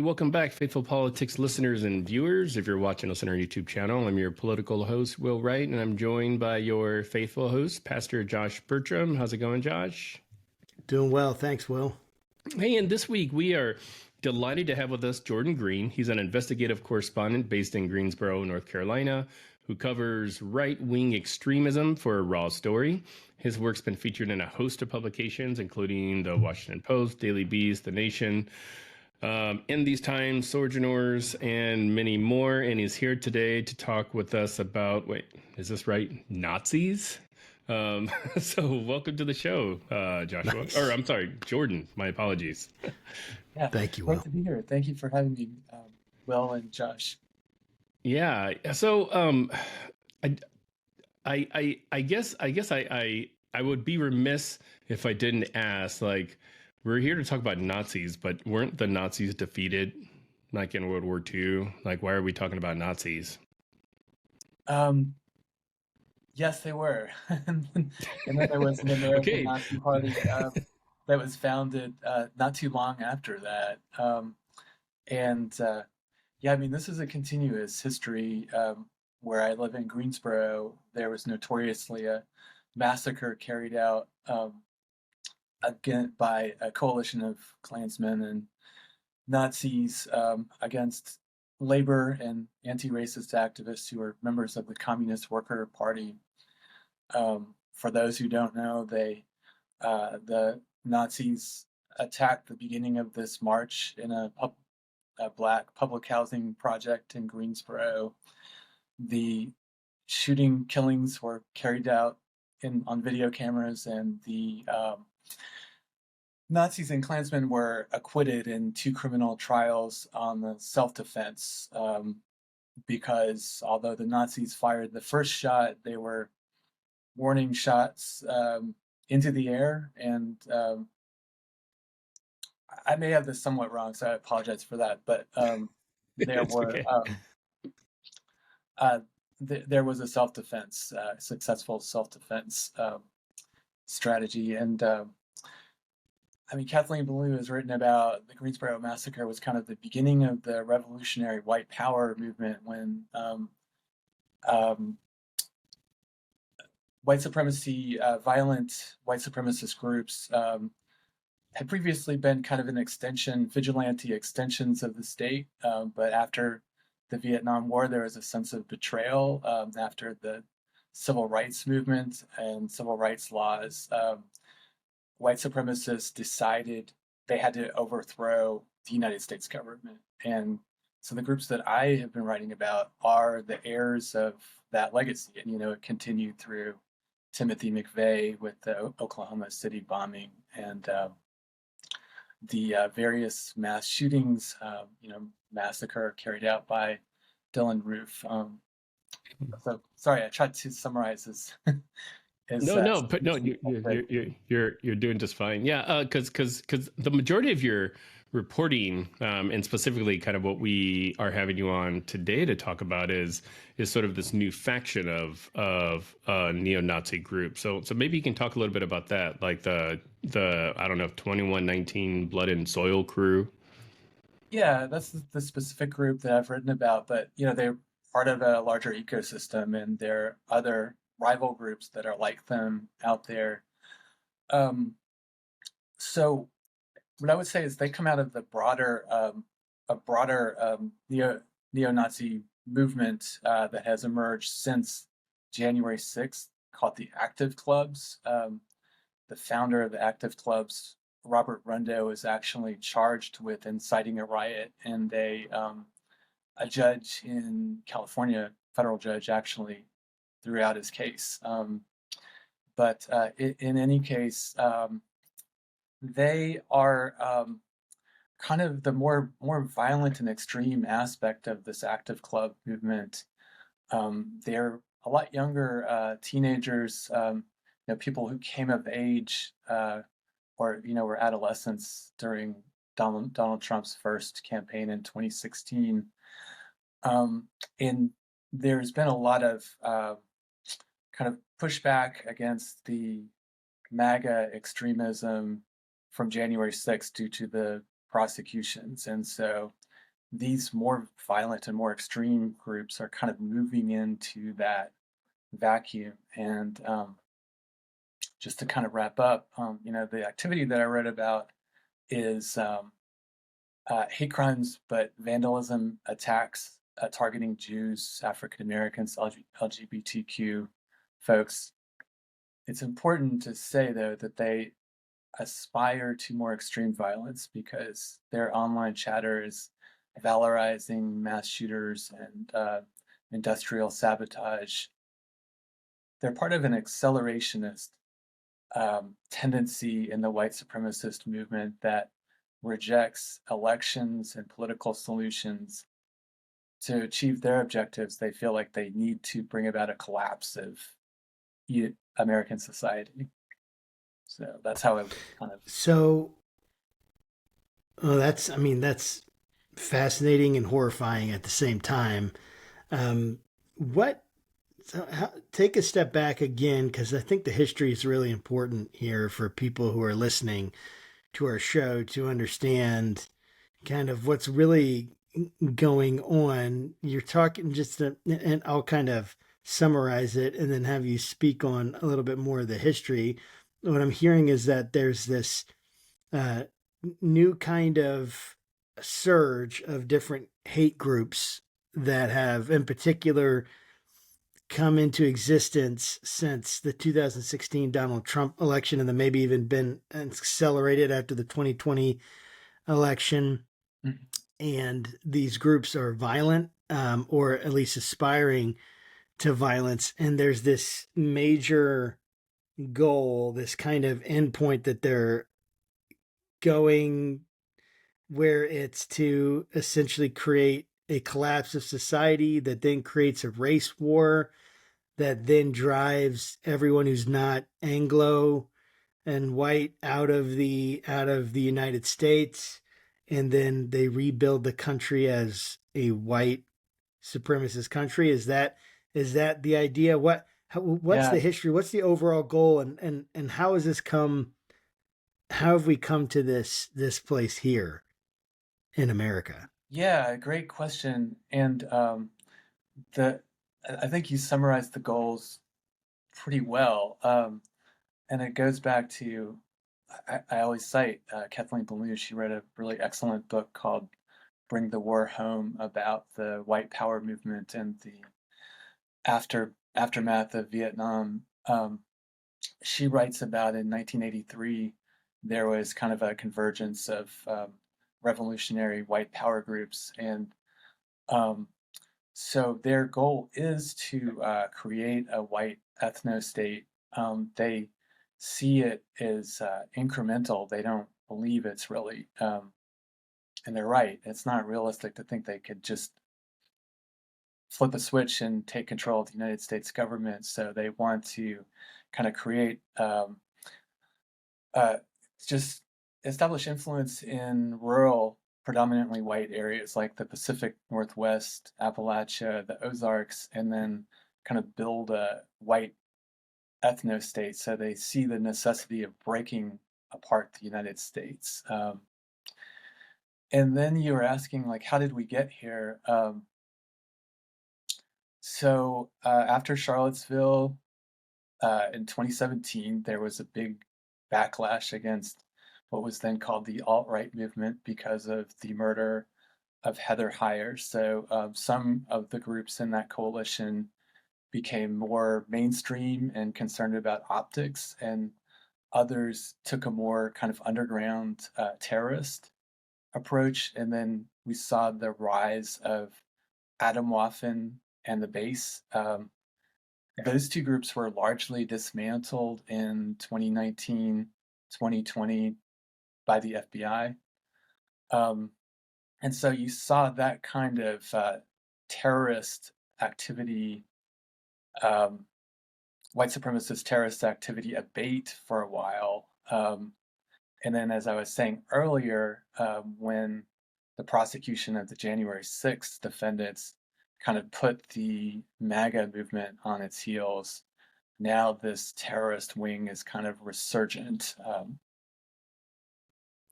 welcome back, faithful politics listeners and viewers. If you're watching us on our YouTube channel, I'm your political host, Will Wright, and I'm joined by your faithful host, Pastor Josh Burtram. How's it going, Josh? Doing well. Thanks, Will. Hey, and this week we are delighted to have with us Jordan Green. He's an investigative correspondent based in Greensboro, North Carolina, who covers right-wing extremism for Raw Story. His work's been featured in a host of publications, including the Washington Post, Daily Beast, The Nation, In These Times, Sojourners, and many more. And he's here today to talk with us about, wait, is this right? Nazis? So welcome to the show, Joshua. Nice. Or I'm sorry, Jordan. My apologies. Yeah, Thank you, great Will. to be here. Thank you for having me, Will and Josh. Yeah. So I guess I would be remiss if I didn't ask, like, we're here to talk about Nazis, but weren't the Nazis defeated like in World War II? Like, why are we talking about Nazis? Yes, they were. And then there was an American Okay. Nazi Party that was founded not too long after that. Yeah, I mean, this is a continuous history. Where I live in Greensboro, there was notoriously a massacre carried out again by a coalition of Klansmen and Nazis against labor and anti-racist activists who were members of the Communist Worker Party. For those who don't know, the Nazis attacked the beginning of this march in a black public housing project in Greensboro. The killings were carried out on video cameras, and the Nazis and Klansmen were acquitted in 2 criminal trials on the self-defense because although the Nazis fired the first shot, they were warning shots into the air, and I may have this somewhat wrong, so I apologize for that, but there were okay. there was a self-defense, successful self-defense strategy, and I mean, Kathleen Belew has written about the Greensboro Massacre was kind of the beginning of the revolutionary white power movement when white supremacy, violent white supremacist groups had previously been kind of an extension, vigilante extensions of the state, but after the Vietnam War, there was a sense of betrayal after the civil rights movement and civil rights laws. White supremacists decided they had to overthrow the United States government. And so the groups that I have been writing about are the heirs of that legacy. And, you know, it continued through Timothy McVeigh with the Oklahoma City bombing and the various mass shootings, massacre carried out by Dylan Roof. So sorry, I tried to summarize as you're doing just fine. Yeah, because the majority of your reporting, and specifically kind of what we are having you on today to talk about is sort of this new faction of neo-Nazi group. So maybe you can talk a little bit about that, like the I don't know, 2119 Blood and Soil crew. Yeah, that's the specific group that I've written about, but you know, they're part of a larger ecosystem, and there are other rival groups that are like them out there. So what I would say is they come out of the broader neo-Nazi movement that has emerged since January 6th, called the Active Clubs. The founder of the Active Clubs, Robert Rundo, is actually charged with inciting a riot, and a judge in California, federal judge, actually threw out his case. But in any case, they are kind of the more violent and extreme aspect of this Active Club movement. They're a lot younger, teenagers, people who came of age or were adolescents during Donald Trump's first campaign in 2016. And there's been a lot of kind of pushback against the MAGA extremism from January 6th due to the prosecutions. And so these more violent and more extreme groups are kind of moving into that vacuum. And just to kind of wrap up, the activity that I read about is hate crimes, but vandalism attacks targeting Jews, African Americans, LGBTQ folks. It's important to say, though, that they aspire to more extreme violence because their online chatter is valorizing mass shooters and industrial sabotage. They're part of an accelerationist tendency in the white supremacist movement that rejects elections and political solutions to achieve their objectives. They feel like they need to bring about a collapse of American society. So that's how it kind of. So, that's fascinating and horrifying at the same time. What? So take a step back again, because I think the history is really important here for people who are listening to our show to understand kind of what's really going on. You're talking and I'll kind of summarize it and then have you speak on a little bit more of the history. What I'm hearing is that there's this new kind of surge of different hate groups that have, in particular, come into existence since the 2016 Donald Trump election, and then maybe even been accelerated after the 2020 election. Mhm. And these groups are violent, or at least aspiring to violence. And there's this major goal, this kind of endpoint that they're going, where it's to essentially create a collapse of society that then creates a race war that then drives everyone who's not Anglo and white out of the United States, and then they rebuild the country as a white supremacist country. Is that the idea? What's Yeah, the history? What's the overall goal, and how has this come? How have we come to this place here in America? yeah, great question. And the I think you summarized the goals pretty well. And it goes back to I always cite Kathleen Belew. She wrote a really excellent book called "Bring the War Home" about the White Power movement and the aftermath of Vietnam. She writes about in 1983 there was kind of a convergence of revolutionary white power groups, and um, so their goal is to create a white ethno-state. They see it as incremental. They don't believe it's really, and they're right. It's not realistic to think they could just flip a switch and take control of the United States government. So they want to kind of create uh, just establish influence in rural, predominantly white areas like the Pacific Northwest, Appalachia, the Ozarks, and then kind of build a white ethno state. So they see the necessity of breaking apart the United States. And then you were asking, like, how did we get here? So after Charlottesville in 2017, there was a big backlash against what was then called the alt-right movement because of the murder of Heather Heyer. So some of the groups in that coalition became more mainstream and concerned about optics, and others took a more kind of underground terrorist approach. And then we saw the rise of Atomwaffen and the base. Those two groups were largely dismantled in 2019, 2020 by the FBI. And so you saw that kind of terrorist activity, white supremacist terrorist activity abate for a while. And then, as I was saying earlier, when the prosecution of the January 6th defendants kind of put the MAGA movement on its heels, now this terrorist wing is kind of resurgent.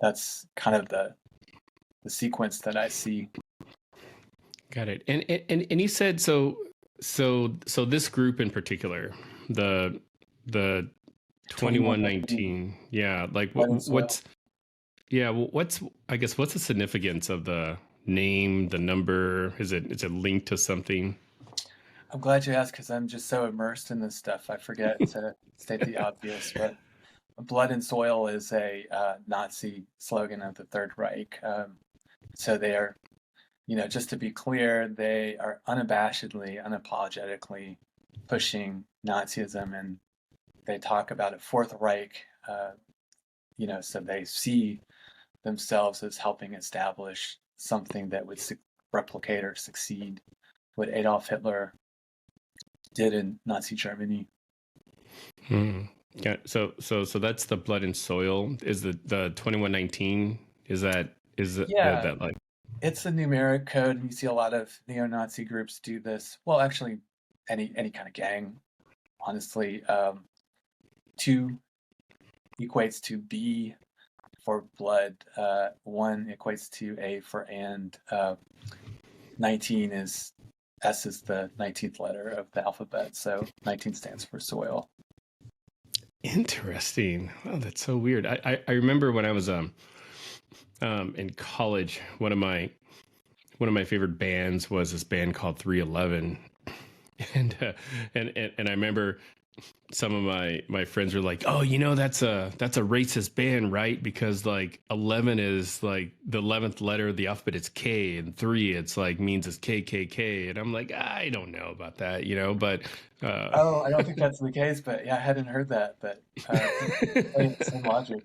That's kind of the sequence that I see. Got it. And he said so this group in particular, the Twenty-one nineteen 2119. Yeah, like blood and soil. what's yeah, what's I guess what's the significance of the name, the number? Is it linked to something? I'm glad you asked because I'm just so immersed in this stuff. I forget to state the obvious, but blood and soil is a Nazi slogan of the Third Reich. So they are, just to be clear, they are unabashedly, unapologetically pushing Nazism, and they talk about a Fourth Reich. So they see themselves as helping establish something that would replicate or succeed what Adolf Hitler did in Nazi Germany. Hmm. Yeah. So that's the blood and soil. Is the 2119? Yeah, That like? it's a numeric code, and you see a lot of neo-Nazi groups do this. Well, actually, any kind of gang, honestly. Two equates to B for blood. One equates to A for and. 19 is S is the 19th letter of the alphabet, so 19 stands for soil. Interesting. Oh, that's so weird. I remember when I was in college, one of my favorite bands was this band called 311, and I remember some of my friends were like, "Oh, that's a racist band, right? Because like 11 is like the 11th letter of the alphabet. It's K, and 3 it's like means it's KKK." And I'm like, I don't know about that, but Oh, I don't think that's the case, but yeah, I hadn't heard that, but same logic.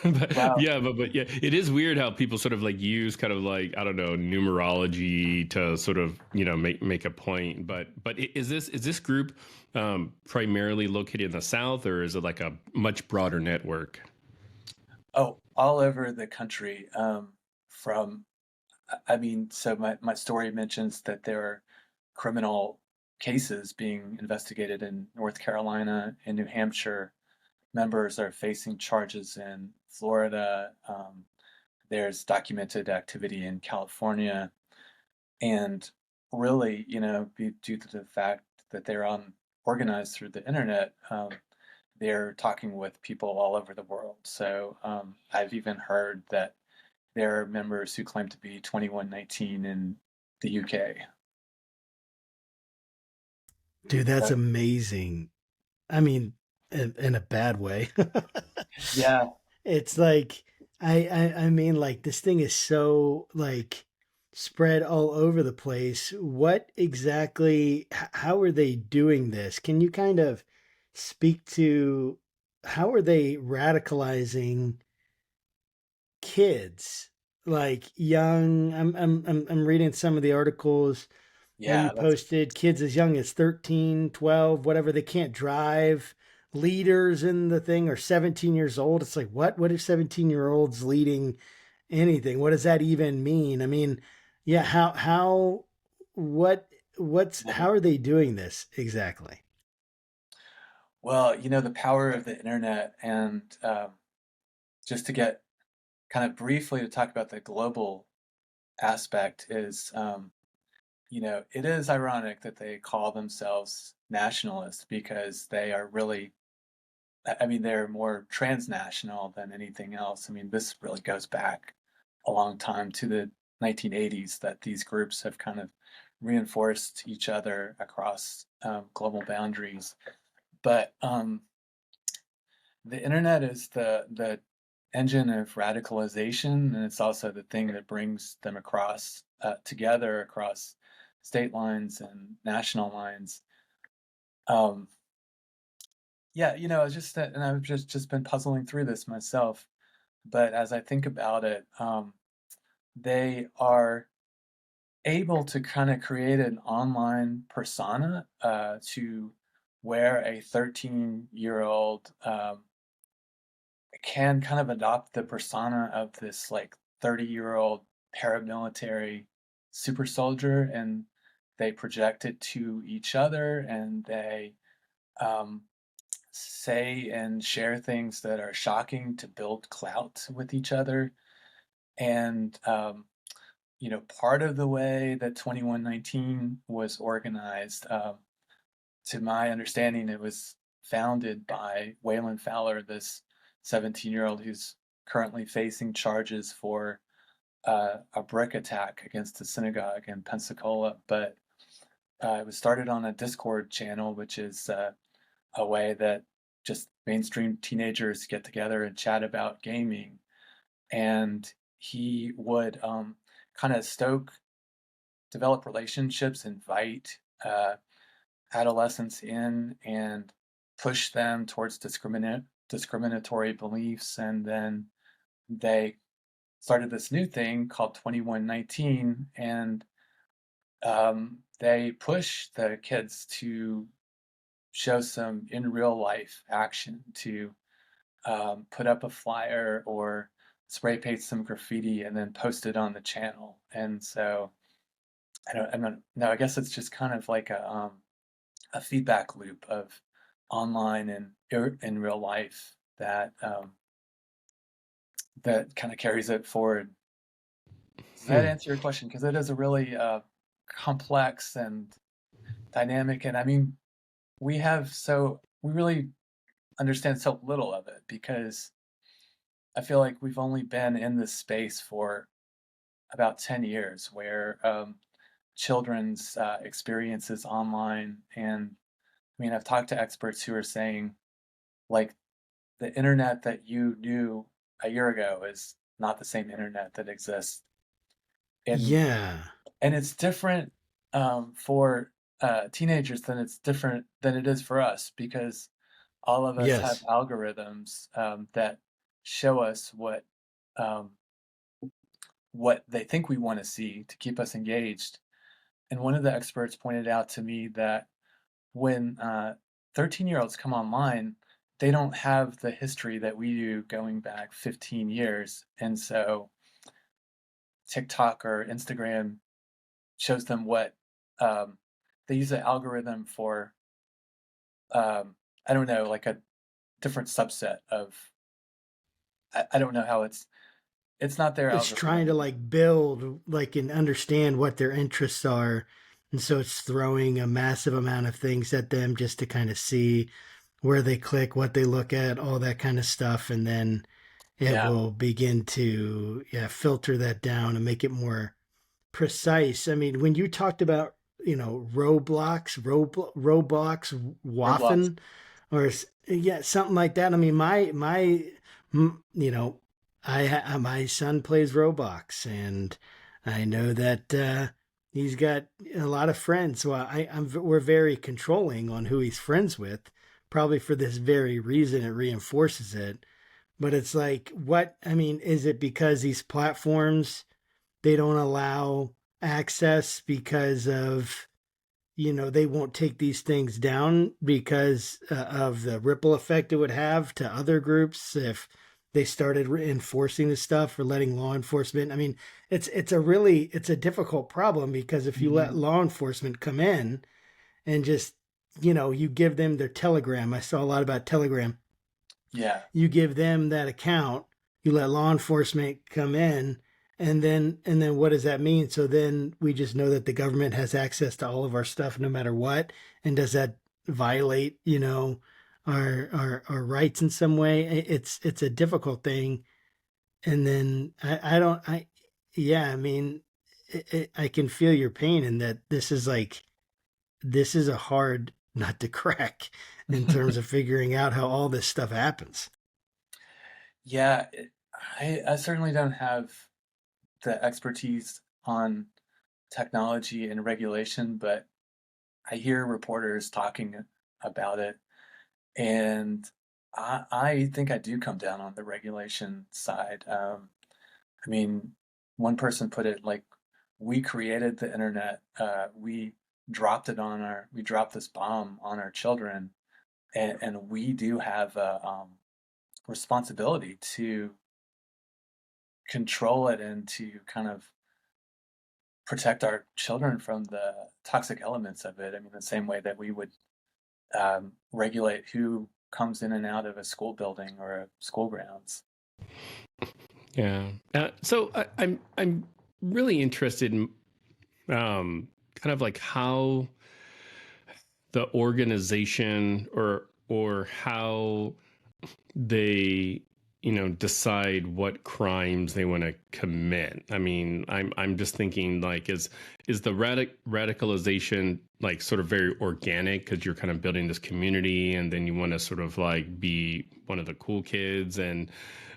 but Wow. yeah, but yeah, it is weird how people sort of like use kind of like, I don't know, numerology to sort of make a point. But is this group primarily located in the South, or is it like a much broader network? Oh, all over the country. From, I mean, so my story mentions that there are criminal cases being investigated in North Carolina and New Hampshire. Members are facing charges in Florida. There's documented activity in California. And really, due to the fact that they're organized through the internet, they're talking with people all over the world. So I've even heard that there are members who claim to be 2119 in the UK. Dude, that's So, amazing. I mean, in a bad way. yeah, It's like I mean, like this thing is so like spread all over the place. What exactly how are they doing this? Can you kind of speak to how are they radicalizing kids? Like young I'm reading some of the articles that you yeah, that's posted, kids as young as 13, 12, whatever, they can't drive. Leaders in the thing are 17 years old. It's like, what if 17-year-olds leading anything? What does that even mean? I mean, yeah, what, how are they doing this exactly? well, the power of the internet, and just to get kind of briefly to talk about the global aspect is, it is ironic that they call themselves nationalists because they are really, I mean, they're more transnational than anything else. I mean, this really goes back a long time to the 1980s that these groups have kind of reinforced each other across global boundaries. But the internet is the engine of radicalization, and it's also the thing that brings them across together across state lines and national lines. Um, yeah, it's just that, and I've just been puzzling through this myself. But as I think about it, they are able to kind of create an online persona to where a 13-year-old can kind of adopt the persona of this like 30-year-old paramilitary super soldier, and they project it to each other, and they um, say and share things that are shocking to build clout with each other. And part of the way that 2119 was organized, to my understanding, it was founded by Waylon Fowler, this 17-year-old who's currently facing charges for a brick attack against a synagogue in Pensacola. But it was started on a Discord channel, which is a way that just mainstream teenagers get together and chat about gaming. And he would kind of develop relationships, invite adolescents in, and push them towards discriminatory beliefs. And then they started this new thing called 2119, and they push the kids to show some in real life action, to put up a flyer or spray paint some graffiti and then post it on the channel. And so I don't know. I guess it's just kind of like a feedback loop of online and in real life that that kind of carries it forward. Does that answer your question? Because it is a really complex and dynamic, and I mean, we really understand so little of it, because I feel like we've only been in this space for about 10 years, where children's experiences online. And I mean, I've talked to experts who are saying, like, the internet that you knew a year ago is not the same internet that exists. And Yeah. and it's different for teenagers than it is for us, because all of us have Yes. algorithms that show us um, what they think we want to see to keep us engaged. And one of the experts pointed out to me that when 13-year-olds come online, they don't have the history that we do going back 15 years. And so TikTok or Instagram shows them what they use an algorithm for, I don't know, like a different subset of, I don't know how it's not their It's trying to algorithm. like build like and understand what their interests are. And so it's throwing a massive amount of things at them just to kind of see where they click, what they look at, all that kind of stuff. And then it Yeah, will begin to filter that down and make it more precise. I mean, when you talked about, Roblox, Roblox. Waffen, or something like that. I mean, you know, my son plays Roblox, and I know that he's got a lot of friends. Well, we're very controlling on who he's friends with, probably for this very reason. It reinforces it. But it's like, what? I mean, is it because these platforms, they don't allow access because of, they won't take these things down because of the ripple effect it would have to other groups if they started enforcing this stuff or letting law enforcement? I mean, it's a difficult problem, because if you let Mhm. law enforcement come in and just, you give them their Telegram. I saw a lot about Telegram. Yeah. You give them that account, you let law enforcement come in, and then what does that mean? So then we just know that the government has access to all of our stuff no matter what. And does that violate, our rights in some way? It's a difficult thing. And then I don't I yeah, I mean, I can feel your pain in that. This is a hard nut to crack in terms of figuring out how all this stuff happens. Yeah, I certainly don't have the expertise on technology and regulation, but I hear reporters talking about it, and I think I do come down on the regulation side. I mean, one person put it like, we created the internet, we dropped this bomb on our children, and we do have a responsibility to control it and to kind of protect our children from the toxic elements of it. I mean, the same way that we would regulate who comes in and out of a school building or a school grounds. Yeah. So I'm really interested in kind of like how the organization or how they decide what crimes they want to commit. I mean, I'm just thinking like is the radicalization like sort of very organic because you're kind of building this community and then you want to sort of like be one of the cool kids and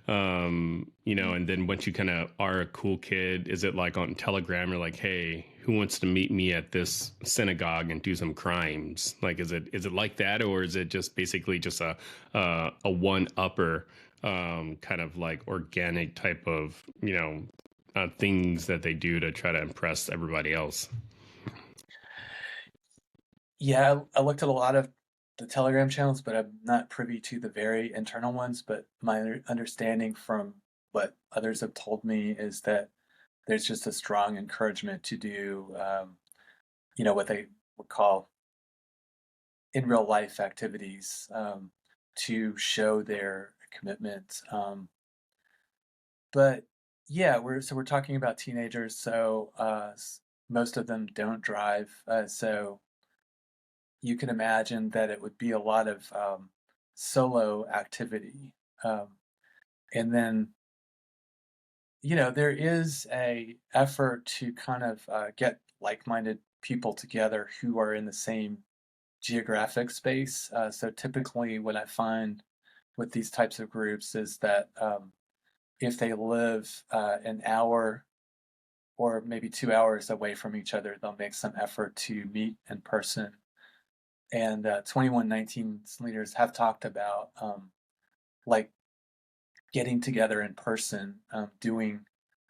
and then once you kind of are a cool kid, is it like on Telegram or like, hey, who wants to meet me at this synagogue and do some crimes? Like, is it like that, or is it just basically just a one upper kind of like organic type of things that they do to try to impress everybody else? Yeah, I looked at a lot of the Telegram channels, but I'm not privy to the very internal ones. But my understanding from what others have told me is that there's just a strong encouragement to do, what they would call in real life activities to show their commitment. But yeah, we're talking about teenagers, so most of them don't drive, so you can imagine that it would be a lot of solo activity. And then, there is a effort to kind of get like-minded people together who are in the same geographic space. So typically what I find with these types of groups is that if they live an hour or maybe 2 hours away from each other, they'll make some effort to meet in person. And 2119's leaders have talked about like getting together in person, doing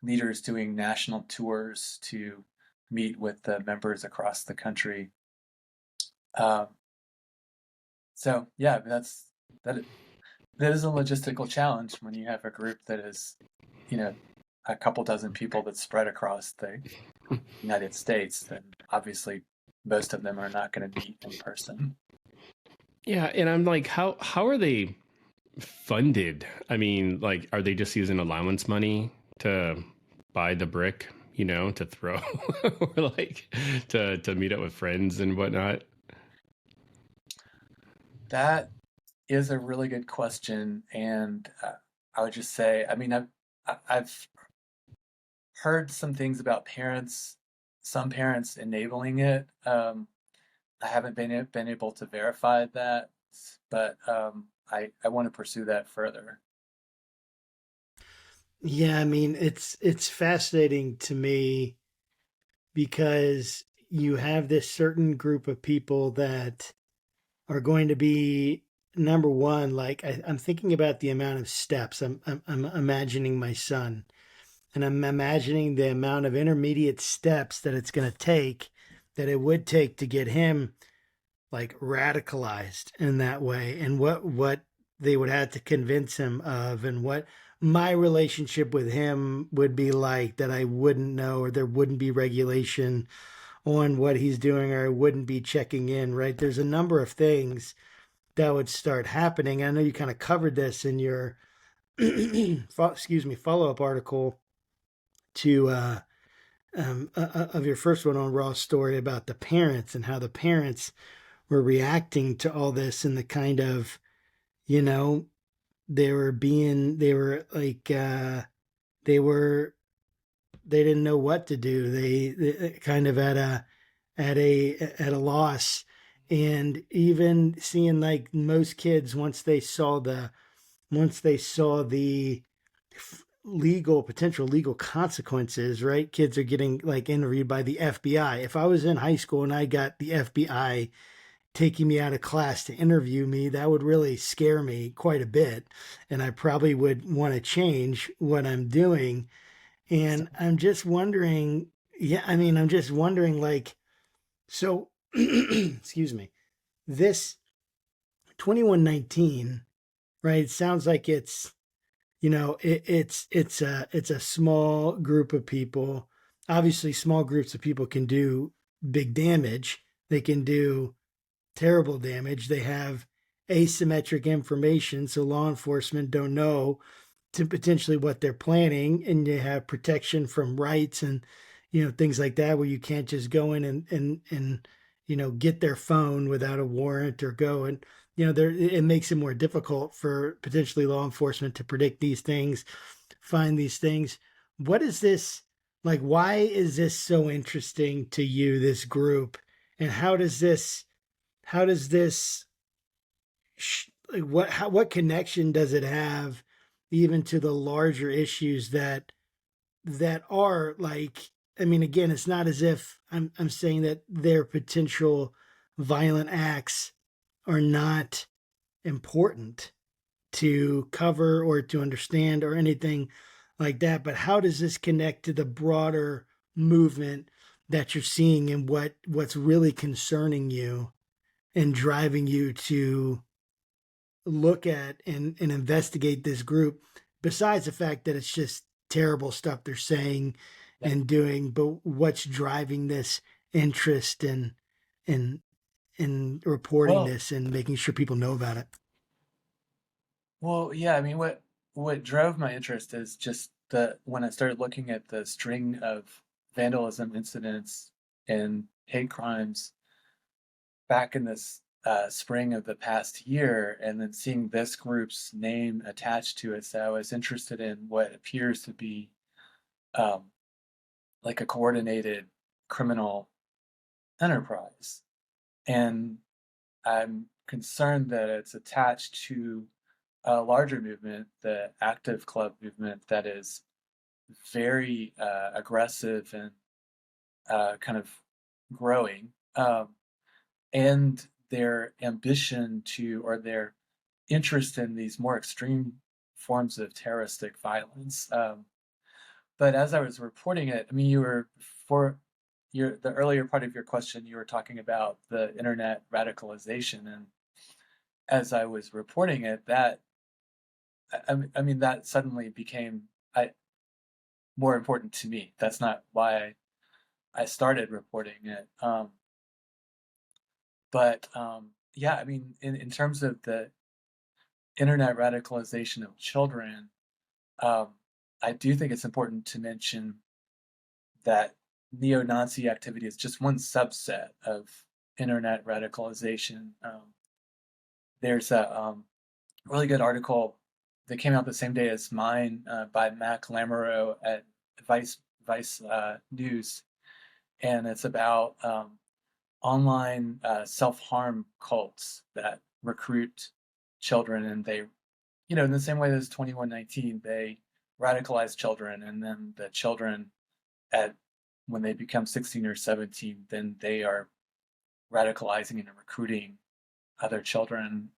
national tours to meet with the members across the country. So yeah, that is a logistical challenge when you have a group that is, a couple dozen people that spread across the United States. Then obviously most of them are not going to meet in person. Yeah, and I'm like, how are they funded? I mean, like, are they just using allowance money to buy the brick, to throw, or like to meet up with friends and whatnot? That is a really good question, and I would just say, I mean, I've heard some things about some parents enabling it. I haven't been able to verify that, but I want to pursue that further. Yeah, I mean, it's fascinating to me because you have this certain group of people that are going to be number one. Like I'm thinking about the amount of steps. I'm imagining my son, and I'm imagining the amount of intermediate steps that it's going to take, that it would take to get him like radicalized in that way, and what they would have to convince him of, and what my relationship with him would be like that I wouldn't know, or there wouldn't be regulation on what he's doing, or I wouldn't be checking in, right? There's a number of things that would start happening. I know you kind of covered this in your follow-up article to of your first one on Raw's story about the parents and how the parents were reacting to all this, and the kind of, they were like they didn't know what to do. They kind of at a loss. And even seeing like most kids, once they saw the potential legal consequences, right? Kids are getting like interviewed by the FBI. If I was in high school and I got the FBI taking me out of class to interview me, that would really scare me quite a bit. And I probably would want to change what I'm doing. And I'm just wondering, like, so, excuse me, this 2119, right? It sounds like it's, it's a small group of people. Obviously, small groups of people can do big damage. They can do terrible damage. They have asymmetric information, so law enforcement don't know to potentially what they're planning, and you have protection from rights and things like that, where you can't just go in and get their phone without a warrant, or go and there, it makes it more difficult for potentially law enforcement to predict these things, find these things. What is this like? Why is this so interesting to you, this group? And how does this like, what connection does it have even to the larger issues that are like, I mean, again, it's not as if I'm saying that their potential violent acts are not important to cover or to understand or anything like that, but how does this connect to the broader movement that you're seeing, and what's really concerning you and driving you to look at and investigate this group, besides the fact that it's just terrible stuff they're saying Yeah. and doing, but what's driving this interest in reporting Well, this and making sure people know about it? well, yeah. I mean, what drove my interest is just when I started looking at the string of vandalism incidents and hate crimes back in this spring of the past year, and then seeing this group's name attached to it. So I was interested in what appears to be um, like a coordinated criminal enterprise. And I'm concerned that it's attached to a larger movement, the active club movement, that is very aggressive and kind of growing. And their ambition to, or their interest in these more extreme forms of terroristic violence. But as I was reporting it, I mean, the earlier part of your question, you were talking about the internet radicalization, and as I was reporting it, I mean, that suddenly became more important to me. That's not why I started reporting it. But yeah, I mean, in terms of the internet radicalization of children, um, I do think it's important to mention that neo-Nazi activity is just one subset of internet radicalization. There's a really good article that came out the same day as mine by Mac Lamoureux at Vice News, and it's about online self-harm cults that recruit children, and they, in the same way as 2119, they radicalize children, and then the children at when they become 16 or 17, then they are radicalizing and recruiting other children.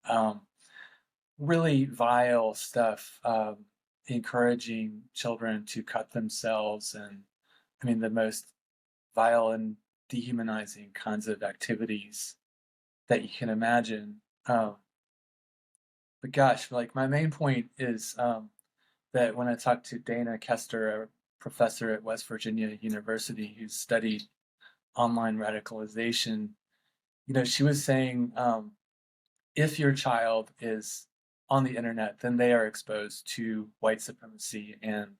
Really vile stuff, encouraging children to cut themselves, and I mean, the most vile and dehumanizing kinds of activities that you can imagine. But gosh, like, my main point is that when I talked to Dana Kester, a professor at West Virginia University who studied online radicalization, she was saying, if your child is on the internet, then they are exposed to white supremacy and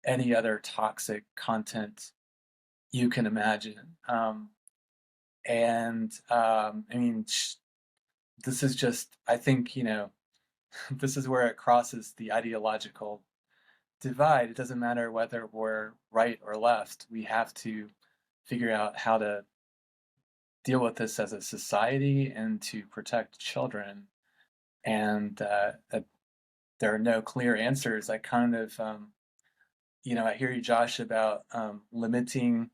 any other toxic content you can imagine. I mean, this is just, I think, this is where it crosses the ideological divide. It doesn't matter whether we're right or left. We have to figure out how to deal with this as a society and to protect children. And there are no clear answers. I kind of, I hear you, Josh, about limiting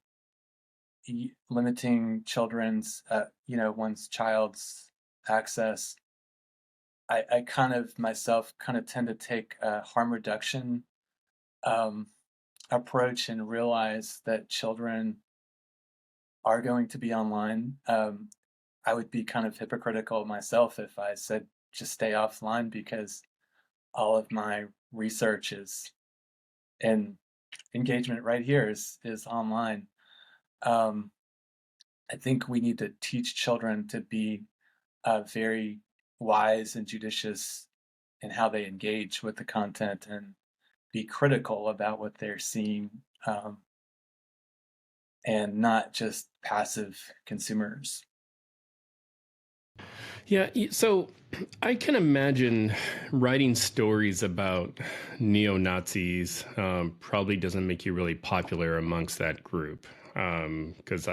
children's, one's child's access. I kind of myself kind of tend to take a harm reduction approach and realize that children are going to be online. I would be kind of hypocritical myself if I said just stay offline, because all of my research is and engagement right here is online. I think we need to teach children to be very wise and judicious in how they engage with the content, and be critical about what they're seeing, and not just passive consumers. Yeah, so I can imagine writing stories about neo Nazis probably doesn't make you really popular amongst that group. Because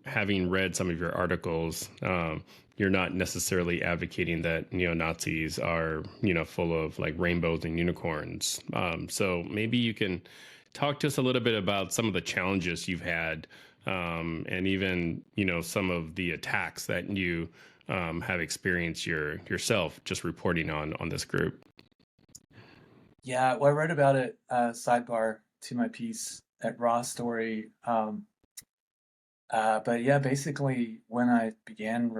having read some of your articles, you're not necessarily advocating that neo Nazis are, full of like rainbows and unicorns. So maybe you can talk to us a little bit about some of the challenges you've had, and even, some of the attacks that you have experienced yourself just reporting on this group. Yeah, well, I wrote about it, sidebar to my piece at Raw Story. But yeah, basically, when I began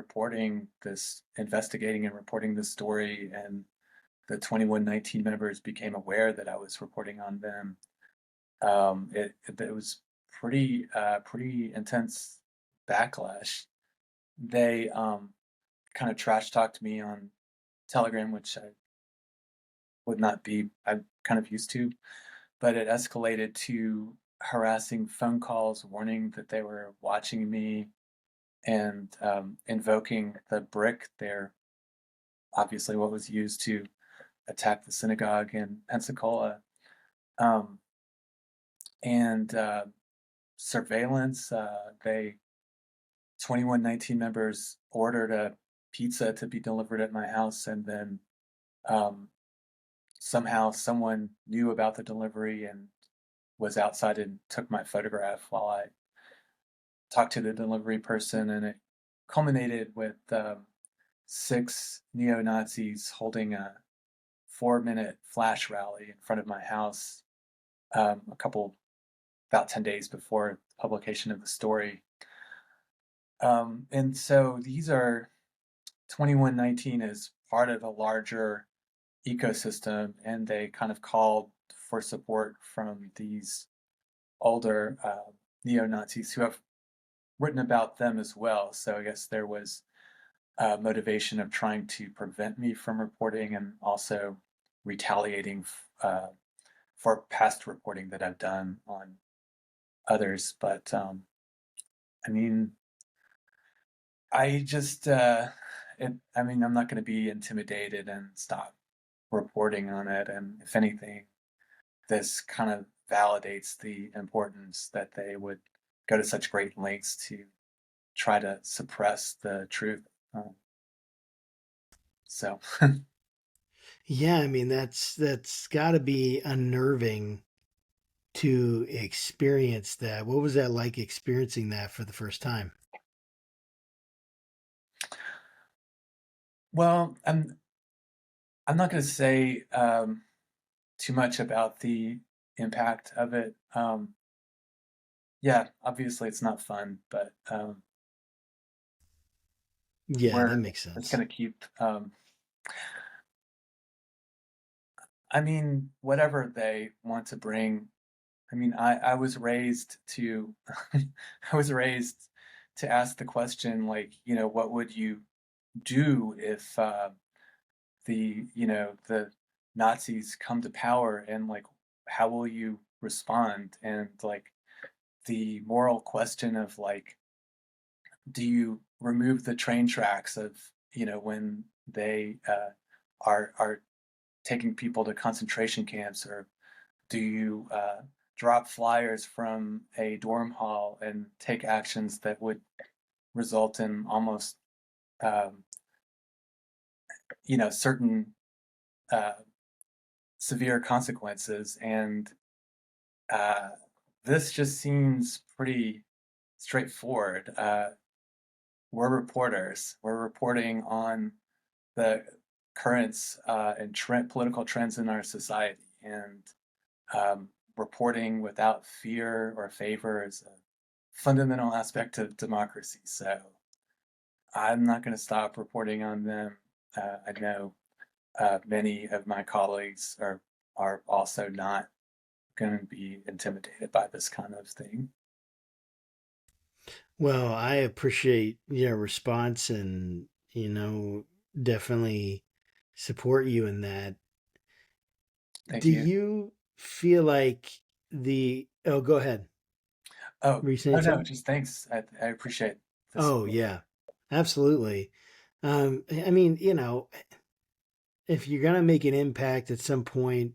investigating and reporting this story, and the 2119 members became aware that I was reporting on them, it was pretty intense backlash. They kind of trash talked me on Telegram, which I would not be, I'm kind of used to, but it escalated to harassing phone calls, warning that they were watching me, and invoking the brick there, obviously what was used to attack the synagogue in Pensacola, um, and surveillance. They 2119 members ordered a pizza to be delivered at my house, and then um, somehow someone knew about the delivery and was outside and took my photograph while I talked to the delivery person, and it culminated with 6 neo-Nazis holding a 4-minute flash rally in front of my house, about 10 days before publication of the story. And so these are 2119 is part of a larger ecosystem, and they kind of called for support from these older neo-Nazis who have written about them as well. So I guess there was motivation of trying to prevent me from reporting, and also retaliating for past reporting that I've done on others. But I mean, I just, I mean, I'm not going to be intimidated and stop reporting on it. And if anything, this kind of validates the importance that they would go to such great lengths to try to suppress the truth. So, Yeah, I mean that's got to be unnerving to experience that. What was that like experiencing that for the first time? well, I'm not going to say too much about the impact of it. Yeah, obviously it's not fun, but Yeah, that we're makes just sense. going to keep. I mean, whatever they want to bring. I mean, I was raised to, I was raised to ask the question, like, what would you do if the Nazis come to power, and like, how will you respond? And like, the moral question of like, do you remove the train tracks of, when they are taking people to concentration camps, or do you drop flyers from a dorm hall and take actions that would result in almost um, certain uh, severe consequences? And uh, this just seems pretty straightforward. We're reporters. We're reporting on the currents and political trends in our society, and reporting without fear or favor is a fundamental aspect of democracy. So I'm not going to stop reporting on them. I know many of my colleagues are also not going to be intimidated by this kind of thing. Well, I appreciate your response and definitely support you in that. Thank Do you. you feel like go ahead. Oh, Were you saying oh no, something? just thanks. I appreciate this. Oh yeah, absolutely. I mean, if you're gonna make an impact at some point,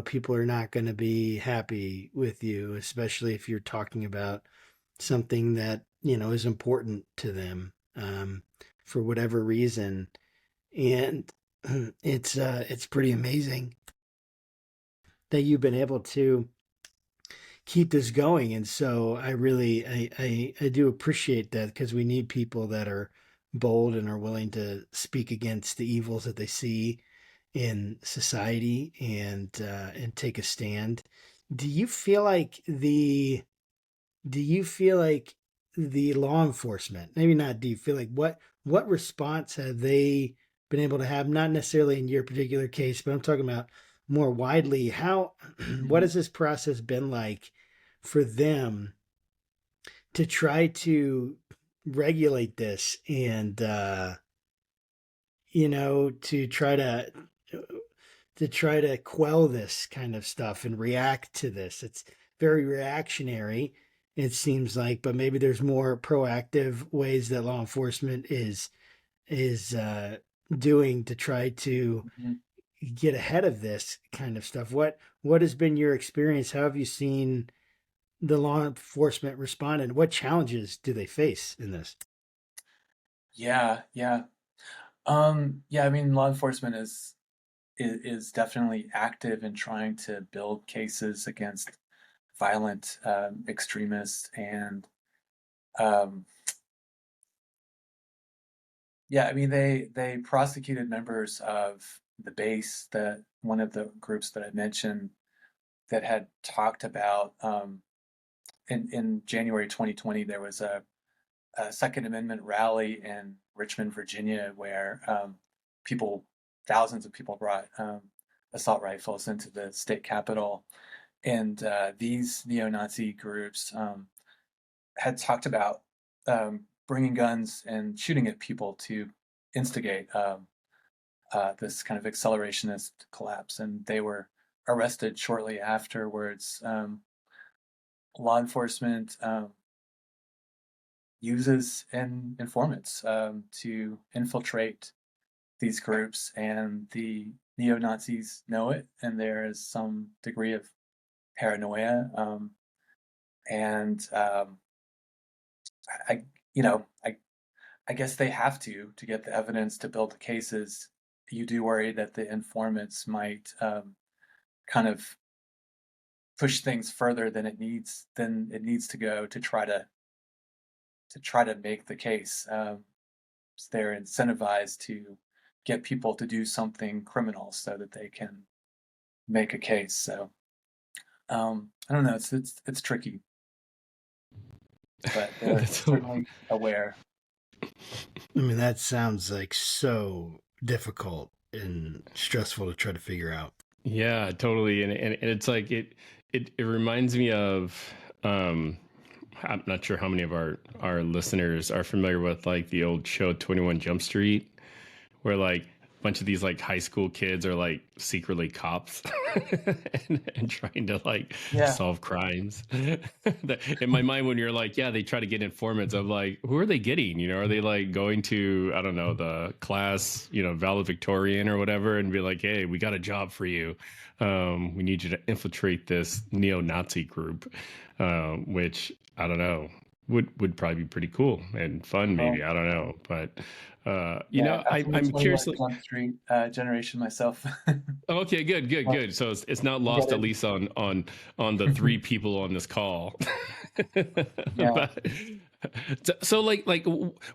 people are not going to be happy with you, especially if you're talking about something that is important to them, for whatever reason. And it's pretty amazing that you've been able to keep this going. And so I really I do appreciate that, because we need people that are bold and are willing to speak against the evils that they see in society, and take a stand. Do you feel like the law enforcement, maybe not, do you feel like what response have they been able to have, not necessarily in your particular case, but I'm talking about more widely, how what Mhm. has this process been like for them to try to regulate this, and to try to quell this kind of stuff and react to this? It's very reactionary, it seems like, but maybe there's more proactive ways that law enforcement is doing to try to Mhm. get ahead of this kind of stuff. What has been your experience? How have you seen the law enforcement respond, and what challenges do they face in this? Yeah, yeah. Yeah, I mean, law enforcement is definitely active in trying to build cases against violent extremists, and um, yeah, I mean, they prosecuted members of the base, that one of the groups that I mentioned, that had talked about in January 2020 there was a Second Amendment rally in Richmond, Virginia, where people, thousands of people, brought assault rifles into the state capitol, and these neo-Nazi groups had talked about bringing guns and shooting at people to instigate this kind of accelerationist collapse, and they were arrested shortly afterwards. Law enforcement uses informants to infiltrate these groups, and the neo Nazis know it, and there is some degree of paranoia. And I, you know, I guess they have to get the evidence to build the cases. You do worry that the informants might kind of push things further than it needs to go to try to make the case. So they're incentivized to get people to do something criminal so that they can make a case. So I don't know. It's tricky, but they're That's so, certainly aware. I mean, that sounds like so difficult and stressful to try to figure out. yeah, totally. And it's like it reminds me of um I'm not sure how many of our listeners are familiar with like the old show 21 Jump Street, where like a bunch of these like high school kids are like secretly cops and trying to like Yeah, solve crimes. In my mind, when you're like, yeah, they try to get informants, of like, who are they getting? You know, are they like going to, I don't know, the class, valedictorian or whatever, and be like, hey, we got a job for you. We need you to infiltrate this neo-Nazi group, which I don't know, would probably be pretty cool and fun, maybe. well, I don't know, but yeah, got from the I'm 21 curious. Like, Jump Street generation myself. okay, good, Well, good. So it's not I get lost, at it. least on the three people on this call. Yeah, But so like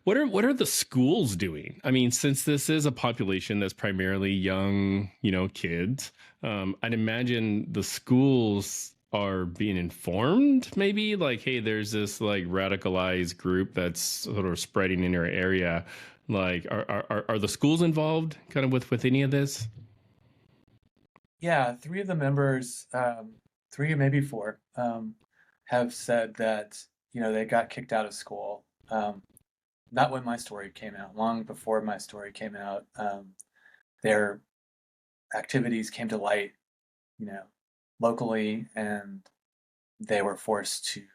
what are the schools doing? I mean, since this is a population that's primarily young, kids, I'd imagine the schools are being informed, maybe like, hey, there's this like radicalized group that's sort of spreading in your area. Like, are the schools involved kind of with any of this? yeah. Three of the members, three or maybe four, have said that they got kicked out of school. Not when my story came out, long before my story came out. Their activities came to light, you know, locally, and they were forced to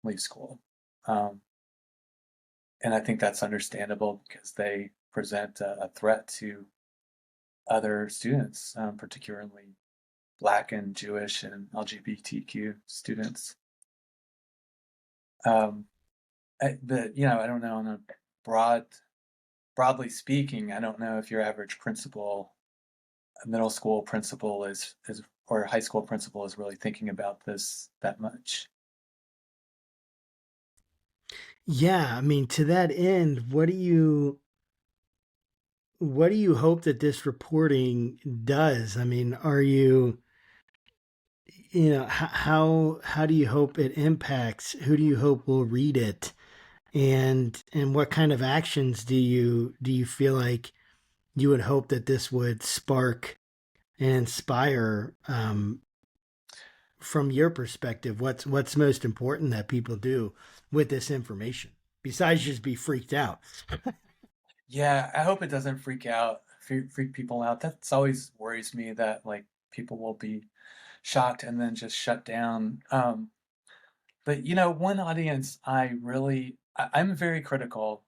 leave school. Um, and I think that's understandable because they present a threat to other students, particularly Black and Jewish and LGBTQ students. Um, but I don't know, on a broadly speaking, I don't know if your average principal, middle school principal is or high school principal is really thinking about this that much. Yeah, I mean, to that end, what do you hope that this reporting does? I mean, are you how do you hope it impacts? Who do you hope will read it? And what kind of actions do you feel like you would hope that this would spark and inspire, from your perspective? What's most important that people do with this information besides just be freaked out? Yeah, I hope it doesn't freak people out. That's always worries me that like people will be shocked and then just shut down. But one audience I'm very critical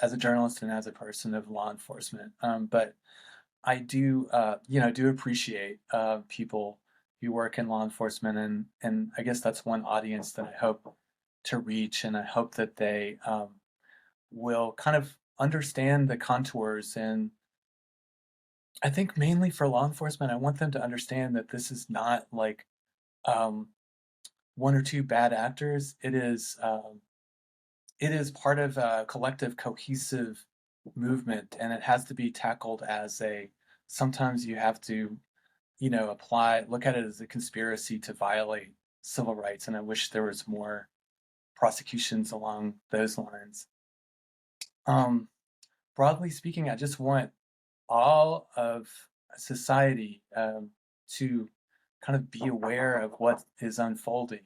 as a journalist and as a person of law enforcement. But I do, do appreciate people who work in law enforcement, and I guess that's one audience that I hope to reach, and I hope that they will kind of understand the contours. And I think mainly for law enforcement, I want them to understand that this is not like um, one or two bad actors. It is part of a collective, cohesive movement, and it has to be tackled as a. Sometimes you have to, look at it as a conspiracy to violate civil rights, and I wish there was more prosecutions along those lines. Um, Broadly speaking, I just want all of society to kind of be aware of what is unfolding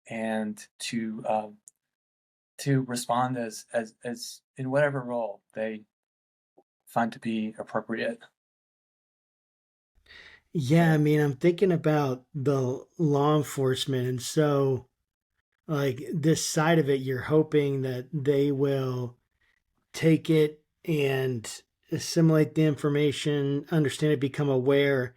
and to respond as in whatever role they find to be appropriate. Yeah, I mean, I'm thinking about the law enforcement, and so like this side of it, you're hoping that they will take it and assimilate the information, understand it, become aware.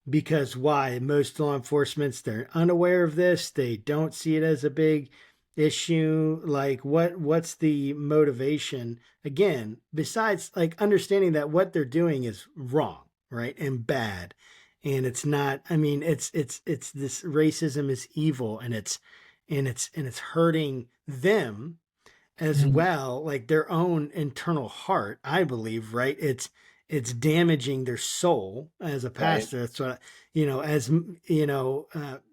Because why? Most law enforcements, they're unaware of this. They don't see it as a big issue. Like what's the motivation? Again, besides like understanding that what they're doing is wrong, right? And bad. And it's not, I mean, it's this racism is evil, and it's hurting them as Mhm. well, like their own internal heart, I believe, right? It's damaging their soul as a Right. pastor. That's what, as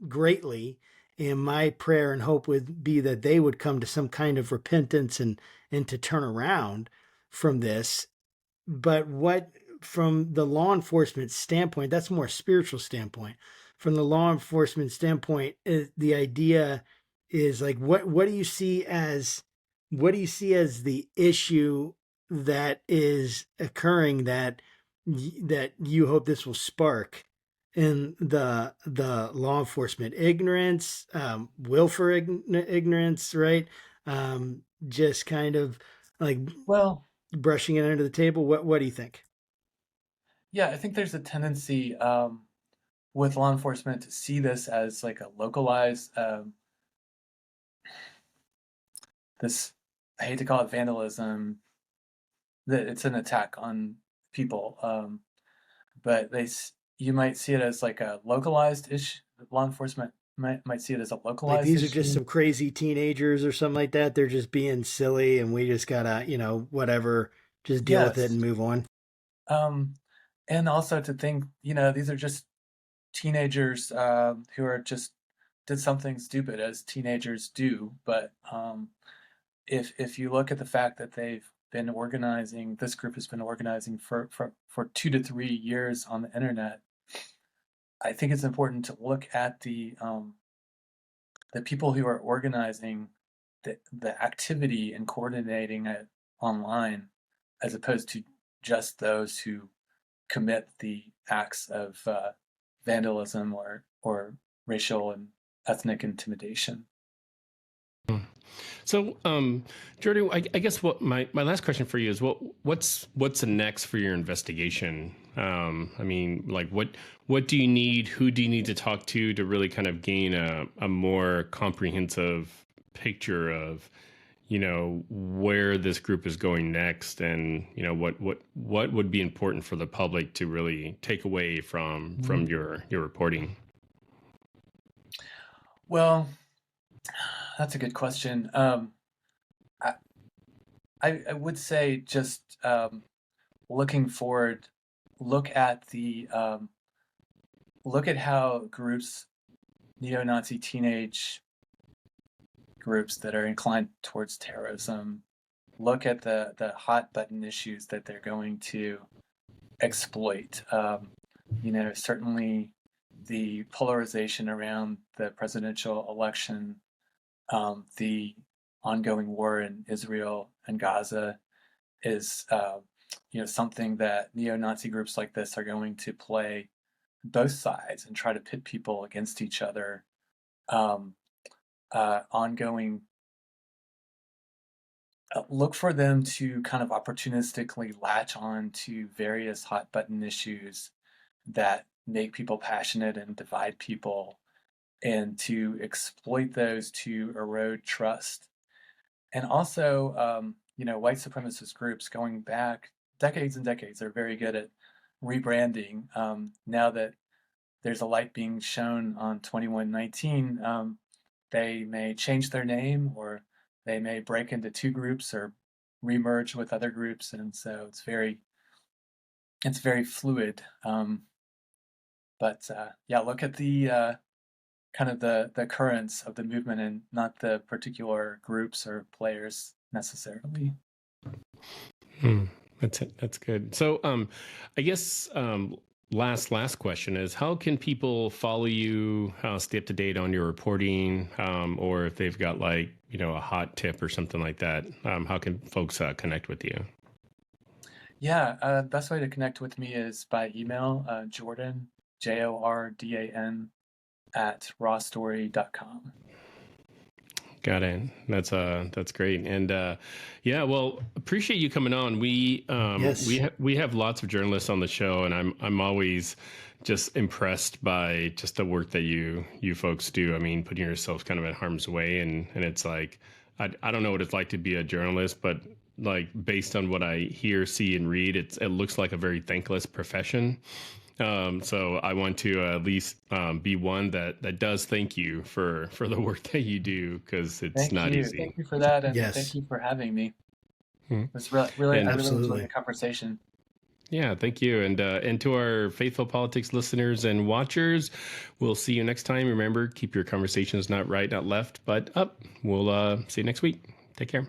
greatly. And my prayer and hope would be that they would come to some kind of repentance and to turn around from this. But what, from the law enforcement standpoint, that's more spiritual standpoint. From the law enforcement standpoint, the idea is like, what do you see as the issue that is occurring that you hope this will spark in the law enforcement? Ignorance, willful ignorance, right? Just kind of like Well, brushing it under the table. What do you think? yeah, I think there's a tendency with law enforcement to see this as like a localized this I hate to call it vandalism, that it's an attack on people. But you might see it as like a localized issue. Law enforcement might see it as a Like localized these are just issue. some crazy teenagers or something like that. They're just being silly, and we just gotta, whatever, just deal with it Yes. and move on. Um, and also to think, these are just teenagers who are just did something stupid as teenagers do. But if you look at the fact that this group has been organizing for 2 to 3 years on the internet, I think it's important to look at the people who are organizing the activity and coordinating it online, as opposed to just those who commit the acts of vandalism or racial and ethnic intimidation. So, Jordan, I guess what my last question for you is what's next for your investigation? I mean, like what do you need? Who do you need to talk to really kind of gain a more comprehensive picture of, where this group is going next, and what would be important for the public to really take away from your reporting? Well, that's a good question. I would say just looking forward, look at how groups, neo-Nazi teenage groups that are inclined towards terrorism, look at the hot button issues that they're going to exploit. Certainly the polarization around the presidential election, the ongoing war in Israel and Gaza is, something that neo-Nazi groups like this are going to play both sides and try to pit people against each other. Ongoing, look for them to kind of opportunistically latch on to various hot button issues that make people passionate and divide people, and to exploit those to erode trust. And also, white supremacist groups going back decades and decades are very good at rebranding. Now that there's a light being shown on 2119, they may change their name, or they may break into two groups or remerge with other groups, and so it's very fluid. But look at the kind of the currents of the movement and not the particular groups or players necessarily. That's it. That's good. So, I guess last question is, how can people follow you, stay up to date on your reporting, or if they've got like a hot tip or something like that, how can folks connect with you? Yeah, best way to connect with me is by email, Jordan, JORDAN @rawstory.com. Got it. That's great. And well, appreciate you coming on. We we have lots of journalists on the show, and I'm always just impressed by just the work that you folks do. I mean, putting yourselves kind of in harm's way, and it's like I don't know what it's like to be a journalist, but like based on what I hear, see, and read, it looks like a very thankless profession. So I want to at least be one that does thank you for the work that you do, because it's not easy. Thank you for that, and Yes. thank you for having me. Hmm. It's really I really Absolutely. enjoyed the conversation. Yeah, thank you. And to our Faithful Politics listeners and watchers, we'll see you next time. Remember, keep your conversations not right, not left, but up. We'll see you next week. Take care.